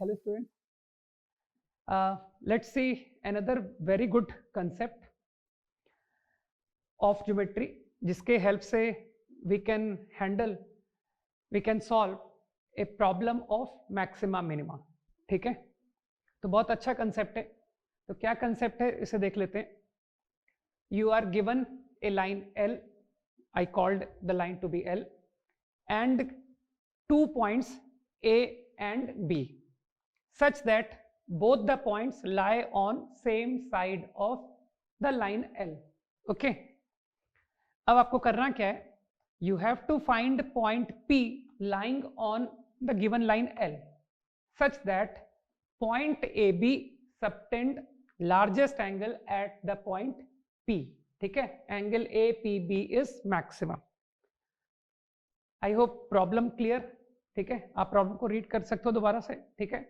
Hello students. Let's see another very good concept of geometry जिसके help से we can solve a problem of maxima minima. ठीक है, तो बहुत अच्छा कंसेप्ट है. तो क्या कंसेप्ट है इसे देख लेते हैं. You are given a line L. I called the line to be L and 2 points A and B such that both the points lie on same side of the line L. Okay. अब आपको करना क्या है? You have to find point P lying on the given line L such that point AB subtend largest angle at the point P. ठीक है, angle APB is maximum. I hope problem clear. ठीक है, आप problem को read कर सकते हो दोबारा से. ठीक है,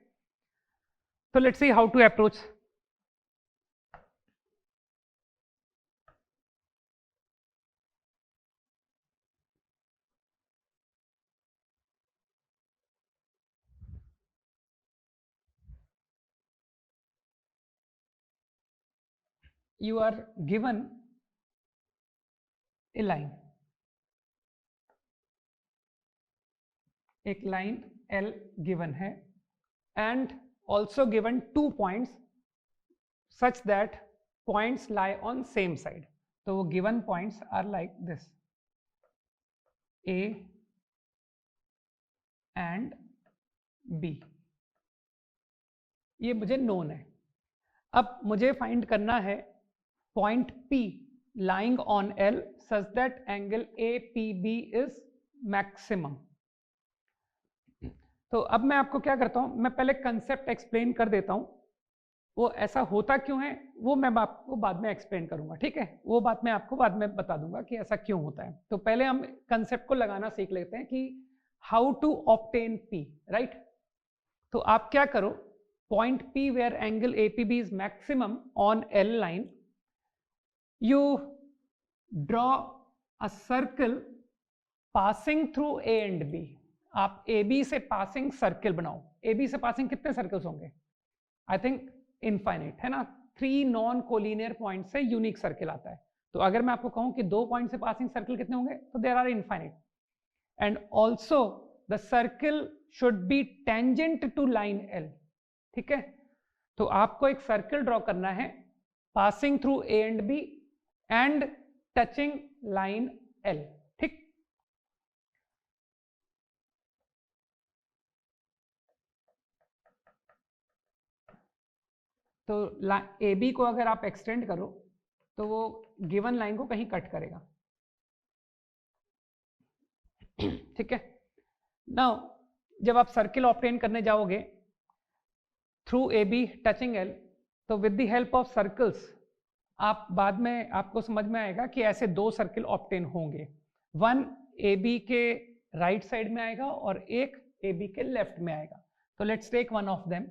तो let's see how to approach. You are given a line, एक लाइन L given है and also given 2 points such that points lie on same side. तो वो given points are like this, A and B. ये मुझे known है. अब मुझे find करना है point P lying on L such that angle APB is maximum. तो अब मैं आपको क्या करता हूं, मैं पहले कंसेप्ट एक्सप्लेन कर देता हूं. वो ऐसा होता क्यों है वो मैं आपको बाद में एक्सप्लेन करूंगा. ठीक है, वो बात मैं आपको बाद में बता दूंगा कि ऐसा क्यों होता है. तो पहले हम कंसेप्ट को लगाना सीख लेते हैं कि how to obtain P, right. तो आप क्या करो, point P where angle APB is maximum on L line, you draw a circle passing through A and B. आप AB से पासिंग सर्कल बनाओ. AB से पासिंग कितने सर्कल्स होंगे? आई थिंक इनफाइनाइट है ना. 3 नॉन कोलिनियर पॉइंट से unique circle आता है. तो अगर मैं आपको कहूं कि 2 पॉइंट से पासिंग सर्कल कितने होंगे, तो there are infinite. And also the circle should be tangent to line L. ठीक है, तो आपको एक सर्कल ड्रॉ करना है passing through A and B and touching line L. ठीक, तो AB को अगर आप एक्सटेंड करो तो वो गिवन लाइन को कहीं कट करेगा. ठीक है, नाउ जब आप सर्कल ऑब्टेन करने जाओगे थ्रू AB टचिंग L, तो with the help of circles आप बाद में आपको समझ में आएगा कि ऐसे 2 सर्कल ऑब्टेन होंगे. वन AB के राइट साइड में आएगा और एक AB के लेफ्ट में आएगा. तो let's take one of them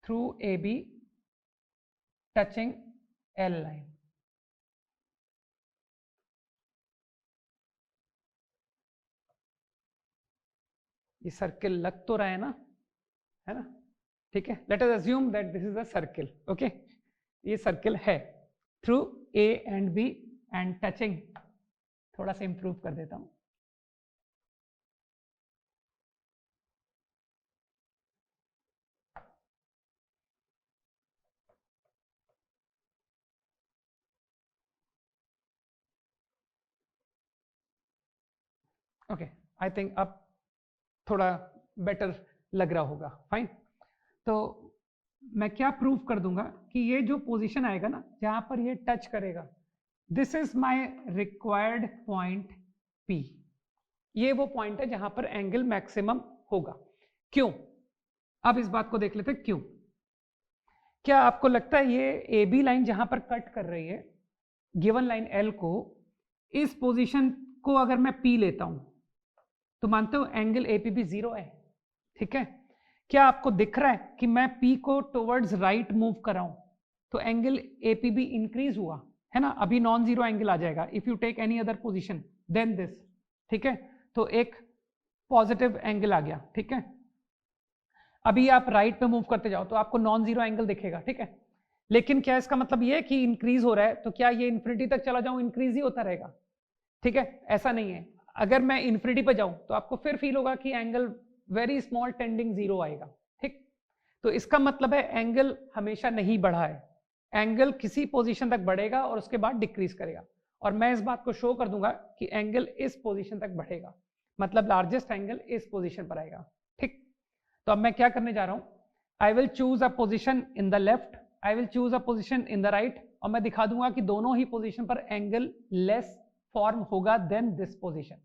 through AB touching L line. ये सर्कल लग तो रहा है ना, है ना. ठीक है, let us assume that this is a circle. Okay, ये सर्कल है through A and B and touching. थोड़ा सा इंप्रूव कर देता हूं. ओके, आई थिंक अब थोड़ा बेटर लग रहा होगा. फाइन. तो मैं क्या प्रूव कर दूंगा कि ये जो पोजीशन आएगा ना जहां पर ये टच करेगा, this is my required point P. ये वो पॉइंट है जहां पर एंगल मैक्सिमम होगा. क्यों? अब इस बात को देख लेते हैं क्यों. क्या आपको लगता है ये AB लाइन जहां पर कट कर रही है गिवन लाइन L को, इस पोजीशन को अगर मैं P लेता हूं तो मानते हो एंगल APB 0 है. ठीक है, क्या आपको दिख रहा है कि मैं P को टुवर्ड्स राइट मूव कर रहा हूं तो एंगल APB इंक्रीज हुआ है ना. अभी नॉन जीरो एंगल आ जाएगा if you take any other position than this. ठीक है, तो एक पॉजिटिव एंगल आ गया, ठीक है। अभी आप राइट पे मूव करते जाओ तो आपको नॉन जीरो एंगल दिखेगा, ठीक है। लेकिन क्या इसका मतलब ये है कि इंक्रीज हो रहा है, तो क्या ये इन्फिनिटी तक चला जाऊं इंक्रीज ही होता रहेगा, ठीक है, ऐसा नहीं है। अगर मैं इन्फिनिटी पे जाऊं तो आपको फिर फील होगा कि angle very small tending zero आएगा, ठीक। तो इसका मतलब है एंगल हमेशा नहीं बढ़ा है, एंगल किसी पोजीशन तक बढ़ेगा और उसके बाद डिक्रीज करेगा। और मैं इस बात को शो कर दूंगा कि एंगल इस पोजीशन तक बढ़ेगा, मतलब लार्जेस्ट एंगल इस पोजीशन पर आएगा, ठीक। तो अब मैं क्या करने जा रहा हूं, I will choose a position in the left, I will choose a position in the right, और मैं दिखा दूंगा कि दोनों ही पोजीशन पर एंगल लेस फॉर्म होगा देन दिस पोजीशन,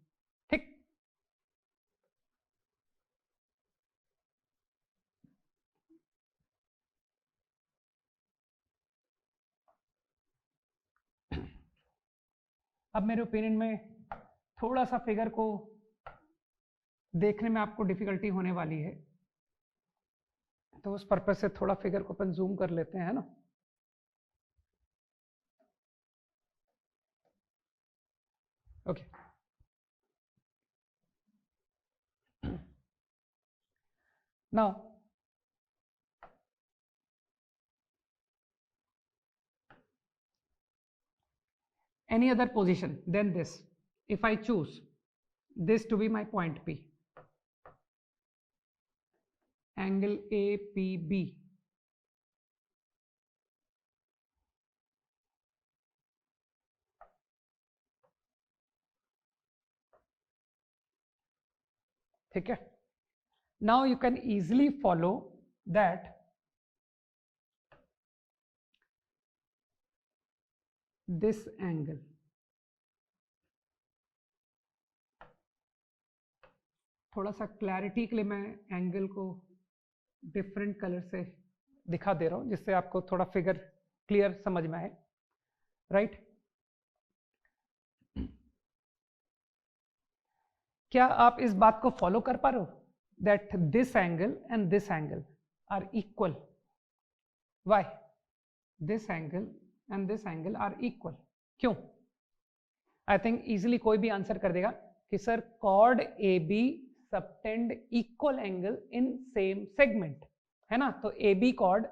ठीक। अब मेरे ओपिनियन में थोड़ा सा फिगर को देखने में आपको डिफिकल्टी होने वाली है, तो उस पर्पज से थोड़ा फिगर को अपन जूम कर लेते हैं, है ना। Okay, now any other position than this, if I choose this to be my point P, angle APB, ठीक है। now you can easily follow that this angle, थोड़ा सा क्लैरिटी के लिए मैं एंगल को डिफरेंट कलर से दिखा दे रहा हूं जिससे आपको थोड़ा फिगर क्लियर समझ में आए, राइट। क्या आप इस बात को फॉलो कर पा रहे हो that this angle and this angle are equal, why this angle and this angle are equal, क्यों? आई थिंक इजीली कोई भी आंसर कर देगा कि sir chord A B subtend equal angle in same segment, है ना। तो A B chord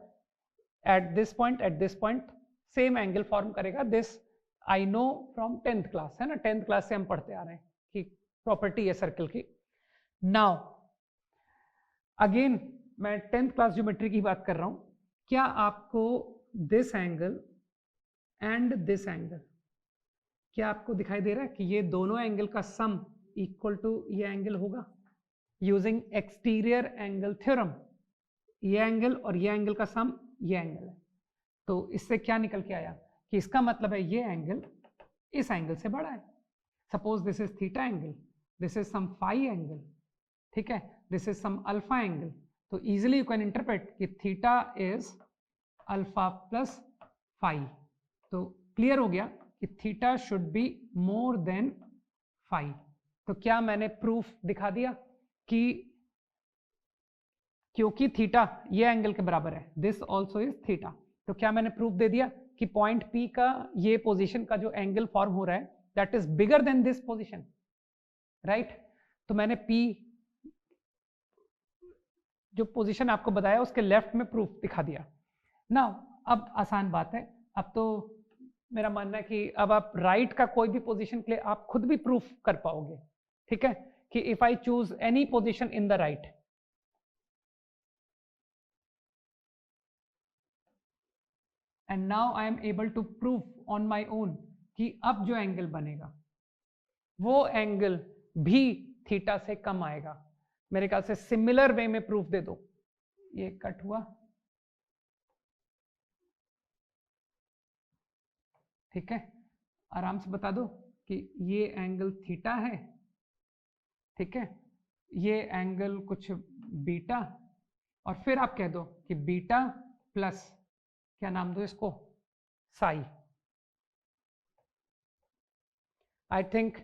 at this point same angle form करेगा, this I know from 10th class, है ना, 10th क्लास से हम पढ़ते आ रहे हैं कि प्रॉपर्टी है सर्कल की। नाउ अगेन मैं 10th क्लास ज्योमेट्री की बात कर रहा हूं, क्या आपको this angle and this angle, क्या आपको दिखाई दे रहा है कि ये दोनों एंगल का सम इक्वल टू ये एंगल होगा यूजिंग एक्सटीरियर एंगल थ्योरम? ये एंगल और ये एंगल का सम ये एंगल है, तो इससे क्या निकल के आया कि इसका मतलब है ये एंगल इस एंगल से बड़ा है। Suppose this is theta angle, this is some phi angle, ठीक है, this is some alpha angle, तो इजीली यू कैन इंटरप्रेट कि theta is alpha plus phi. तो क्लियर हो गया कि theta should be more than phi. तो क्या मैंने प्रूफ दिखा दिया कि क्योंकि थीटा ये एंगल के बराबर है, दिस ऑल्सो इज थीटा, तो क्या मैंने प्रूफ दे दिया कि पॉइंट P का ये पोजीशन का जो एंगल फॉर्म हो रहा है that is bigger than this position, right. तो मैंने P जो पोजीशन आपको बताया उसके लेफ्ट में प्रूफ दिखा दिया ना। अब आसान बात है, अब तो मेरा मानना है कि अब आप राइट का कोई भी पोजीशन के लिए आप खुद भी प्रूफ कर पाओगे, ठीक है, कि if I choose any position in the right, and now I am able to prove on my own कि अब जो एंगल बनेगा वो एंगल भी थीटा से कम आएगा। मेरे ख्याल से सिमिलर वे में प्रूफ दे दो, ये कट हुआ, ठीक है, आराम से बता दो कि ये एंगल थीटा है, ठीक है, ये एंगल कुछ बीटा, और फिर आप कह दो कि बीटा प्लस क्या नाम दो इसको, psi. I think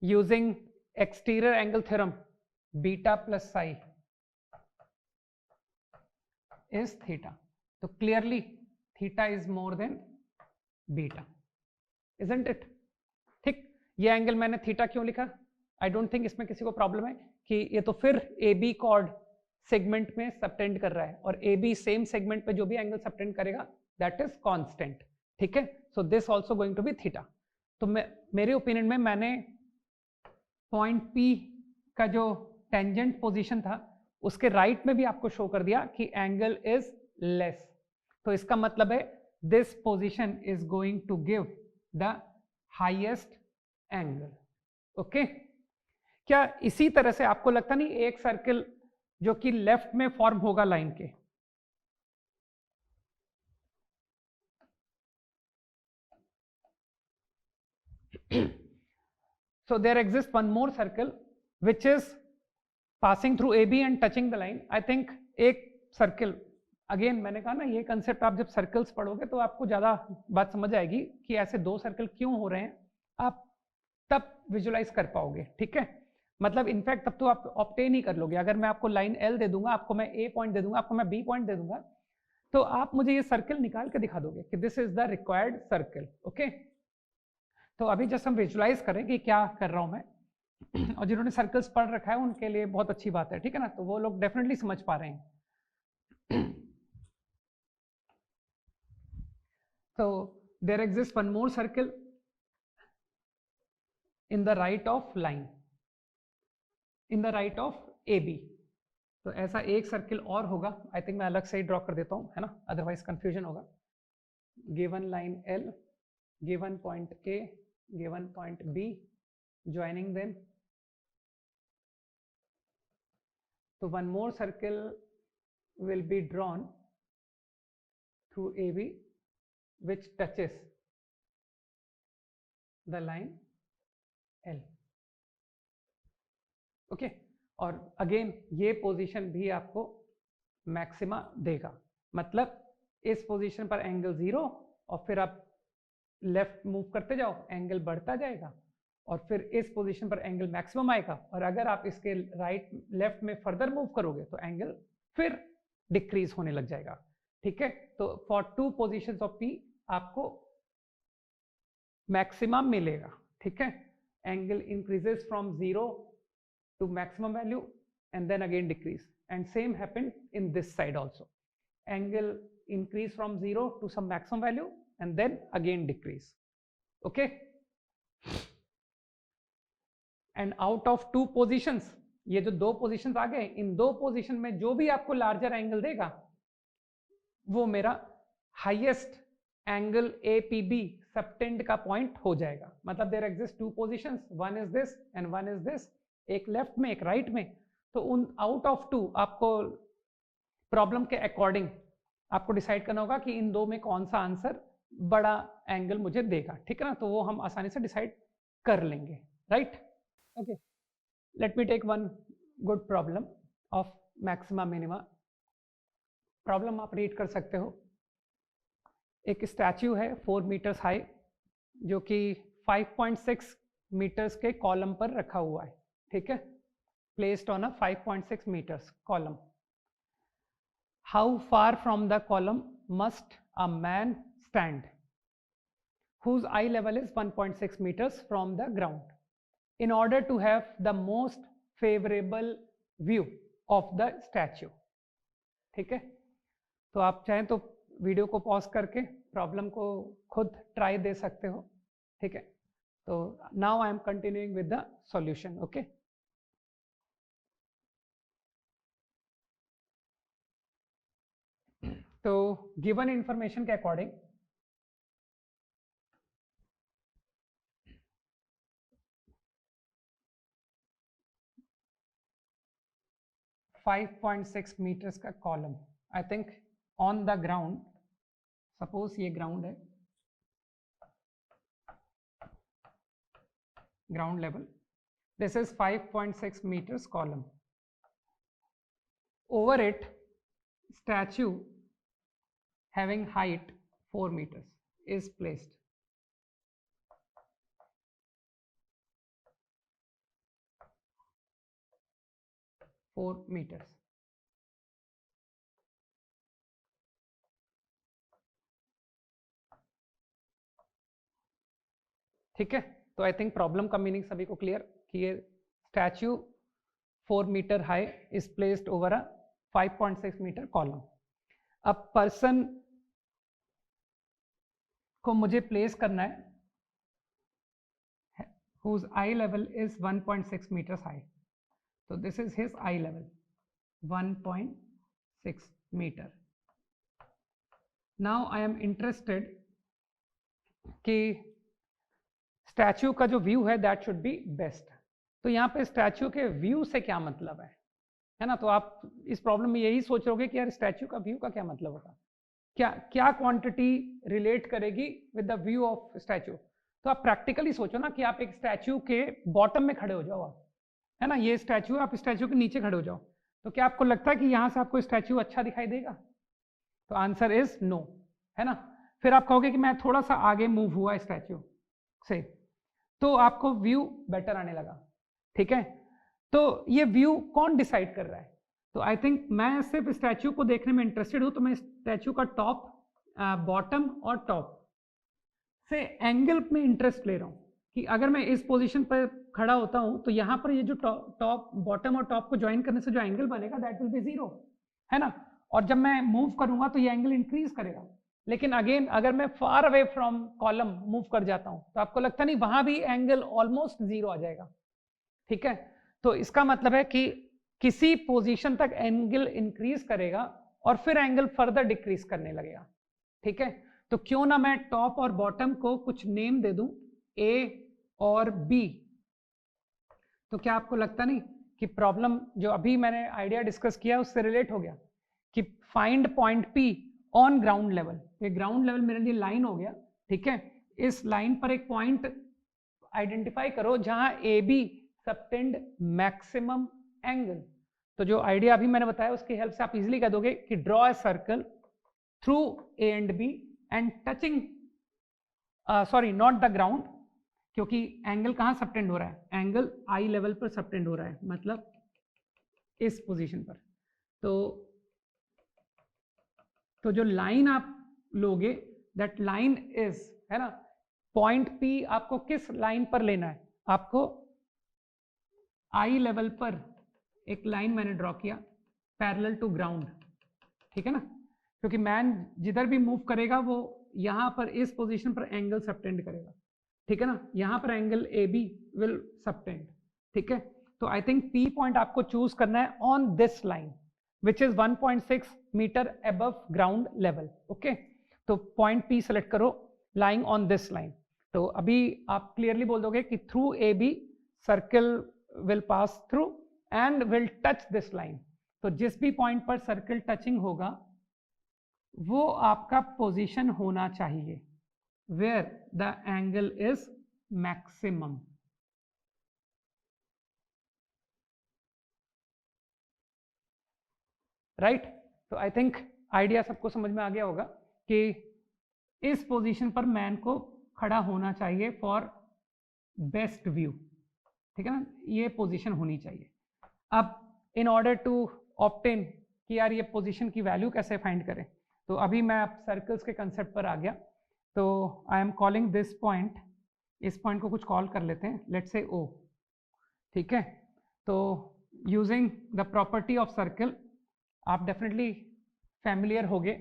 using exterior angle theorem beta plus psi is theta, तो clearly theta is more than beta, isn't it? ठीक, ये एंगल मैंने थीटा क्यों लिखा? आई डोंट थिंक इसमें किसी को प्रॉब्लम है कि ये तो फिर ए बी कॉर्ड सेगमेंट में सबटेंड कर रहा है, और ए बी सेम सेगमेंट पे जो भी एंगल सबटेंड करेगा दैट इज कांस्टेंट, ठीक है। So this also going to be theta. तो मेरे ओपिनियन में मैंने पॉइंट पी का जो टेंजेंट पोजीशन था उसके राइट में भी आपको शो कर दिया कि एंगल इज लेस। तो इसका मतलब है this position is going to give the highest angle, okay. क्या इसी तरह से आपको लगता नहीं एक सर्किल जो कि लेफ्ट में फॉर्म होगा लाइन के, so there exists one more circle which is passing through AB and touching the line. I think एक सर्किल, अगेन मैंने कहा ना ये कंसेप्ट आप जब सर्कल्स पढ़ोगे तो आपको ज्यादा बात समझ आएगी कि ऐसे दो सर्कल क्यों हो रहे हैं, आप तब विजुलाइज कर पाओगे, ठीक है। मतलब इनफैक्ट तब तो आप ऑब्टेन ही कर लोगे। अगर मैं आपको लाइन L दे दूंगा, आपको मैं A पॉइंट दे दूंगा, आपको मैं B पॉइंट दे दूंगा, तो आप मुझे ये सर्कल निकाल के दिखा दोगे कि this is the required circle, okay. तो अभी जस्ट हम विजुलाइज करें कि क्या कर रहा हूं मैं, और जिन्होंने सर्कल्स पढ़ रखा है उनके लिए बहुत अच्छी बात है, ठीक है ना, तो वो लोग डेफिनेटली समझ पा रहे हैं। So there exists one more circle in the right of line, in the right of AB. तो ऐसा एक सर्किल और होगा, आई थिंक मैं अलग से ही ड्रॉ कर देता हूँ, है ना, अदरवाइज कंफ्यूजन होगा। Given line L, given point A, given point B, joining them. So one more circle will be drawn through AB which touches the line L, okay. और अगेन ये पोजीशन भी आपको मैक्सिमा देगा, मतलब इस position पर angle 0 और फिर आप लेफ्ट मूव करते जाओ एंगल बढ़ता जाएगा, और फिर इस पोजीशन पर एंगल मैक्सिमम आएगा, और अगर आप इसके राइट लेफ्ट में फर्दर मूव करोगे तो एंगल फिर डिक्रीज होने लग जाएगा, ठीक है। तो for two positions of P आपको मैक्सिमम मिलेगा, ठीक है। Angle increases from 0 to maximum value and then again decrease, and same happened in this side also. Angle increase from 0 to some maximum value and then again decrease, okay. And out of two positions, ये जो दो positions आ गए, इन दो position में जो भी आपको larger angle देगा वो मेरा highest angle APB subtend का point हो जाएगा। मतलब there exist two positions, one is this and one is this, एक लेफ्ट में एक राइट में। तो उन आउट ऑफ टू आपको प्रॉब्लम के अकॉर्डिंग आपको डिसाइड करना होगा कि इन दो में कौन सा आंसर बड़ा एंगल मुझे देगा, ठीक है ना। तो वो हम आसानी से डिसाइड कर लेंगे, right, okay. Let me take one good problem of maxima minima. Problem आप रीड कर सकते हो। एक स्टैच्यू है 4 मीटर्स हाई जो कि 5.6 मीटर्स के कॉलम पर रखा हुआ है, ठीक है, placed on a 5.6 meters column. How far from the column must a man stand whose eye level is 1.6 meters from the ground in order to have the most favorable view of the statue? ठीक है, तो आप चाहें तो video को pause करके problem को खुद ट्राई दे सकते हो, ठीक है। तो now I am continuing with the solution, okay. तो गिवन इंफॉर्मेशन के अकॉर्डिंग .6 मीटर्स का column, I think on the ground, suppose ये ग्राउंड है, ground level, this is 5.6 meters column. Over it, statue having height 4 meters is placed. (4 meters). ठीक है, तो I think problem का meaning सभी को क्लियर कि ये statue 4 meter high is placed over a 5.6 meter column. अब पर्सन को मुझे प्लेस करना है whose eye level is 1.6 meters high. So this is his eye level, 1.6 meter. Now I am interested कि स्टैचू का जो व्यू है दैट शुड बी बेस्ट. तो यहाँ पे स्टैचू के व्यू से क्या मतलब है ना. तो आप इस प्रॉब्लम में यही सोच रहोगे कि यार स्टैचू का व्यू का क्या मतलब होगा, क्या क्या क्वांटिटी रिलेट करेगी with the view of statute. तो आप प्रैक्टिकली सोचो ना कि आप एक स्टैचू के बॉटम में खड़े हो जाओ आप, है ना. ये स्टैचू, आप स्टैचू के नीचे खड़े हो जाओ, तो क्या आपको लगता है कि यहाँ से आपको स्टैचू अच्छा दिखाई देगा. तो आंसर इज नो, है ना. फिर आप कहोगे कि मैं थोड़ा सा आगे मूव हुआ स्टैचू से, तो आपको व्यू बेटर आने लगा. ठीक है, तो ये व्यू कौन डिसाइड कर रहा है. तो आई थिंक मैं सिर्फ स्टैचू को देखने में इंटरेस्टेड हूं, तो मैं स्टैचू का टॉप, बॉटम और टॉप से एंगल में इंटरेस्ट ले रहा हूं कि अगर मैं इस पोजीशन पर खड़ा होता हूं तो यहां पर ये जो टॉप, बॉटम और टॉप को ज्वाइन करने से जो एंगल बनेगा दैट विल बी 0, है ना. और जब मैं मूव करूंगा तो ये एंगल इंक्रीज करेगा. लेकिन अगेन अगर मैं far away from column move कर जाता हूं तो आपको लगता नहीं वहां भी एंगल ऑलमोस्ट 0 आ जाएगा. ठीक है, तो इसका मतलब है कि किसी पोजीशन तक एंगल इंक्रीज करेगा और फिर एंगल फर्दर डिक्रीज करने लगेगा. ठीक है, तो क्यों ना मैं टॉप और बॉटम को कुछ नेम दे दूं, ए और बी. तो क्या आपको लगता नहीं कि प्रॉब्लम जो अभी मैंने आइडिया डिस्कस किया उससे रिलेट हो गया कि find point P on ground level. ये ग्राउंड लेवल मेरे लिए लाइन हो गया. ठीक है, इस लाइन पर एक पॉइंट आइडेंटिफाई करो जहां A B subtend maximum angle. तो जो आइडिया अभी मैंने बताया उसकी हेल्प से आप इजीली कह दोगे कि draw a circle through A and B and touching, sorry not the ground, क्योंकि एंगल कहां सबटेंड हो रहा है, एंगल आई लेवल पर सबटेंड हो रहा है, मतलब इस पोजीशन पर. तो जो लाइन आप लोगे दैट लाइन इज, है ना, पॉइंट पी आपको किस लाइन पर लेना है, आपको आई लेवल पर एक लाइन मैंने ड्रॉ किया पैरेलल टू ग्राउंड. ठीक है ना, क्योंकि मैन जिधर भी मूव करेगा वो यहां पर इस पोजीशन पर एंगल सबटेंड करेगा. ठीक है ना, यहां पर angle A B will subtend. ठीक है, तो आई थिंक पी पॉइंट आपको चूज करना है on this line which is 1.6 meter above ground level. Okay, तो पॉइंट पी सेलेक्ट करो लाइंग ऑन दिस लाइन. तो अभी आप क्लियरली बोल दोगे कि through A B circle will pass through and will touch this line. तो जिस भी पॉइंट पर सर्कल टचिंग होगा वो आपका पोजीशन होना चाहिए where the angle is maximum. Right, तो आई थिंक आइडिया सबको समझ में आ गया होगा कि इस पोजीशन पर मैन को खड़ा होना चाहिए फॉर बेस्ट व्यू. ठीक है ना, ये पोजीशन होनी चाहिए. अब इन ऑर्डर टू ऑब्टेन कि यार ये पोजीशन की वैल्यू कैसे फाइंड करें, तो अभी मैं आप सर्कल्स के कंसेप्ट पर आ गया. तो I am calling this point, इस पॉइंट को कुछ कॉल कर लेते हैं, लेट्स से ओ. ठीक है, तो using the property of circle आप डेफिनेटली फैमिलियर होगे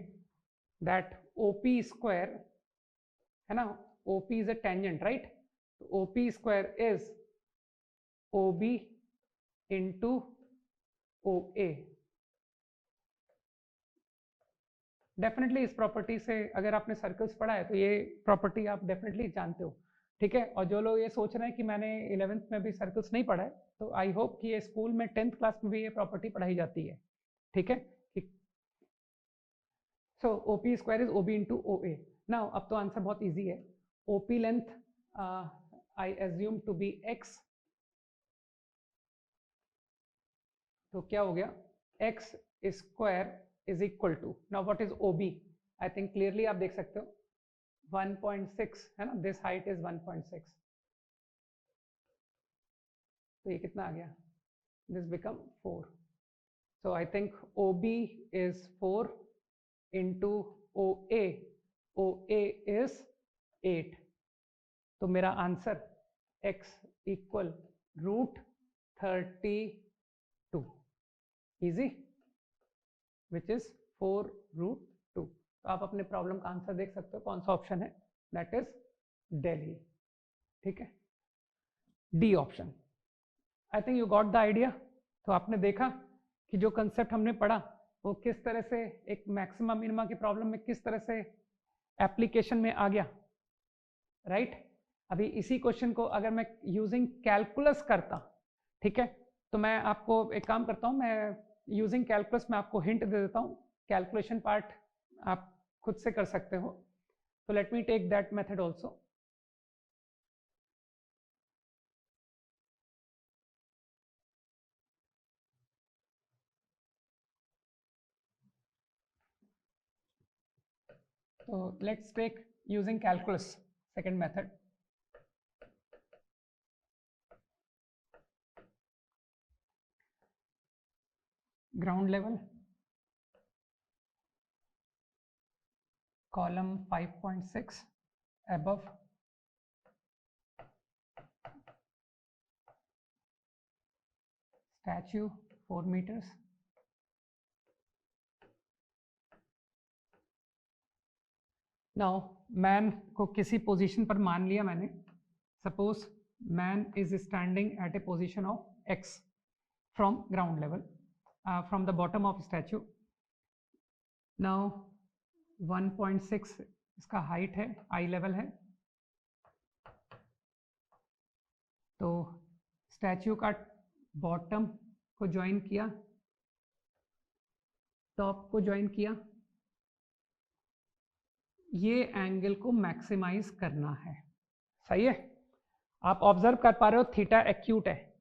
दैट ओपी स्क्वायर, है ना, OP is a tangent, right. OP square is O B into O A. Definitely इस प्रॉपर्टी से अगर आपने सर्कल्स पढ़ा है तो ये प्रॉपर्टी आप डेफिनेटली जानते हो. ठीक है, और जो लोग ये सोच रहे हैं कि मैंने 11th में भी सर्कल्स नहीं पढ़ा है, तो आई होप कि ये स्कूल में 10th क्लास में भी ये प्रॉपर्टी पढ़ाई जाती है. ठीक है, so O P square is O B into O A. Now अब तो आंसर बहुत ईजी है. O P length I assume to be x, तो क्या हो गया, x square is equal to, now what is OB, I think clearly आप देख सकते हो 1.6, है ना, this height is 1.6, तो ये कितना आ गया, this become 4, so I think OB is 4 into OA, OA is 8, तो मेरा answer x equal √32 easy, which is 4√2। तो आप अपने प्रॉब्लम का आंसर देख सकते हो कौन सा ऑप्शन है, दैट इज दिल्ली। ठीक है, D option. I think you got the idea. तो आपने देखा कि जो कंसेप्ट हमने पढ़ा वो किस तरह से एक मैक्सिमा मिनिमा की प्रॉब्लम में किस तरह से एप्लीकेशन में आ गया, राइट। अभी इसी क्वेश्चन को अगर मैं यूजिंग कैलकुलस करता, ठीक है, तो मैं आपको एक काम करता हूं, मैं यूजिंग कैलकुलस में आपको हिंट दे देता हूं, कैलकुलेशन पार्ट आप खुद से कर सकते हो। तो let me take that method also. So let's take using calculus, second method. Ground level, column 5.6 above, statue 4 meters, now man को किसी पोजीशन पर मान लिया मैंने, suppose man is standing at A position of x from ground level, from the bottom of statute. Now 1.6 इसका height है, आई level है। तो स्टैचू का बॉटम को ज्वाइन किया, टॉप को ज्वाइन किया, ये एंगल को मैक्सिमाइज करना है, सही है। आप ऑब्जर्व कर पा रहे हो थीटा एक्यूट है,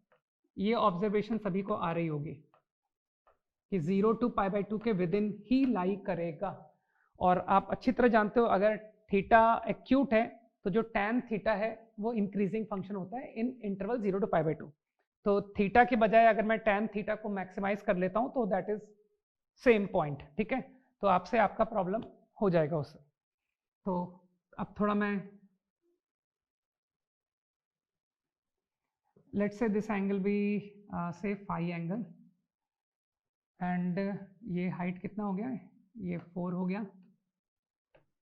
ये ऑब्जर्वेशन सभी को आ रही होगी कि 0 to π/2 के विद इन ही लाई करेगा। और आप अच्छी तरह जानते हो अगर थीटा एक्यूट है तो जो tan थीटा है वो इंक्रीजिंग फंक्शन होता है इन इंटरवल 0 to π/2। तो थीटा के बजाय अगर मैं tan थीटा को मैक्सिमाइज कर लेता हूं तो दैट इज सेम पॉइंट, ठीक है। तो आपसे आपका प्रॉब्लम हो जाएगा उससे। तो अब थोड़ा मैं, let's say this angle be say phi angle, and ये हाइट कितना हो गया है, ये 4 हो गया।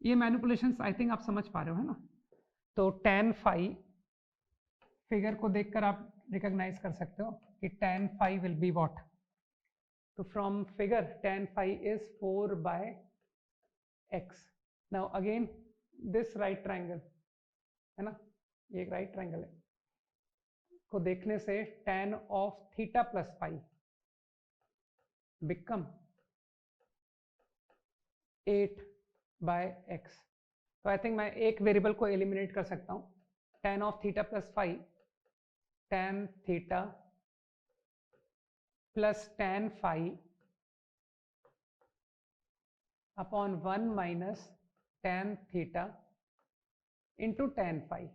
ये मैनिपुलेशंस आई थिंक आप समझ पा रहे हो, है ना। तो tan फाई फिगर को देखकर आप रिकॉग्नाइज कर सकते हो कि tan phi will be what. तो from figure tan phi is 4/x। Now again this right triangle है ना, ये एक राइट ट्रायंगल है, को देखने से tan of theta plus phi become 8/x। तो आई थिंक मैं एक वेरिएबल को एलिमिनेट कर सकता हूं, tan of theta plus phi, tan theta plus tan phi upon 1 minus tan theta into tan phi.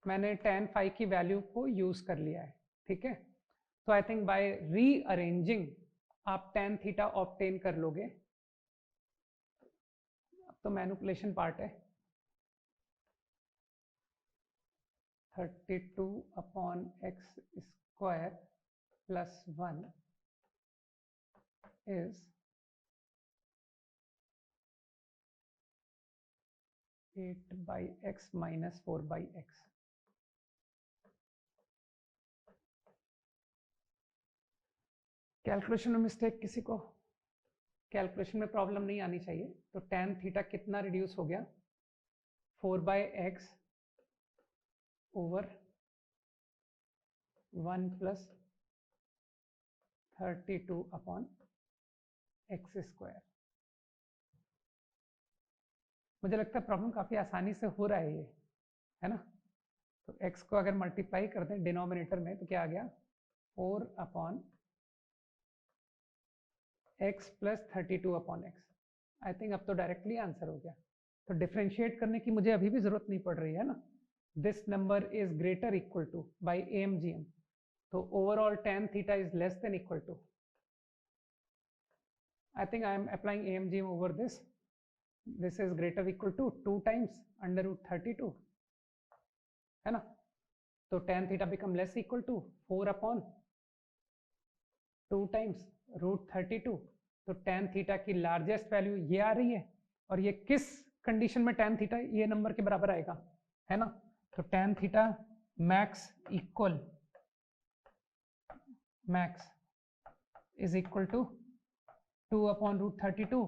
मैंने tan फाई की वैल्यू को यूज कर लिया है, ठीक है। तो आई थिंक बाय रीअरेंजिंग आप tan थीटा ऑब्टेन कर लोगे। अब तो मैनिपुलेशन पार्ट है। 32/x square plus 1 is 8/x minus 4/x। Calculation में मिस्टेक किसी को कैलकुलेशन में प्रॉब्लम नहीं आनी चाहिए। तो tan थीटा कितना रिड्यूस हो गया, 4/x over 1 plus 32/x square. मुझे लगता है प्रॉब्लम काफी आसानी से हो रहा है ये, है ना। तो x को अगर मल्टीप्लाई करते हैं डिनोमिनेटर में तो क्या आ गया, 4/x plus 32/x। I think अब तो डायरेक्टली आंसर हो गया। तो डिफ्रेंशिएट करने की मुझे अभी भी जरूरत नहीं पड़ रही है ना। This number is greater equal to by AMGM। तो overall tan theta is less than equal to, I think I am applying AMGM over this. This is greater equal to 2 times √32, है ना। तो tan theta become less equal to 4 upon 2 times √32, तो tan theta की largest value ये आ रही है, और ये किस कंडीशन में tan थीटा ये नंबर के बराबर आएगा, है ना? तो tan theta max is equal to 2/√32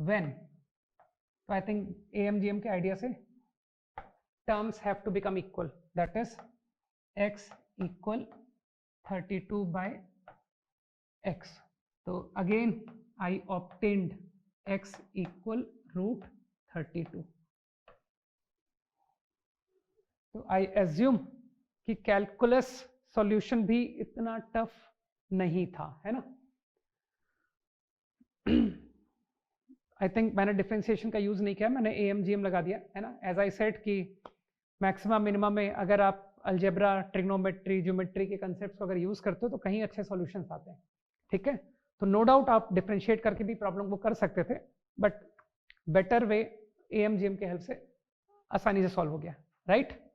when, तो आई थिंक AMGM के आइडिया से terms have to become equal, that is x equal 32/x. So again I obtained x equal √32. तो I assume कि कैलकुलस सॉल्यूशन भी इतना tough नहीं था, है ना? आई थिंक मैंने डिफरेंशिएशन का यूज नहीं किया, मैंने AMGM लगा दिया, है ना? एज आई सेड कि मैक्सिमम मिनिमम में अगर आप अलजेब्रा, ट्रिग्नोमेट्री, ज्योमेट्री के कंसेप्ट्स को अगर यूज करते हो तो कहीं अच्छे सॉल्यूशंस आते हैं, ठीक है? तो नो डाउट आप डिफरेंशिएट करके भी प्रॉब्लम को कर सकते थे, बट बेटर वे AMGM के हेल्प से आसानी से सॉल्व हो गया, राइट?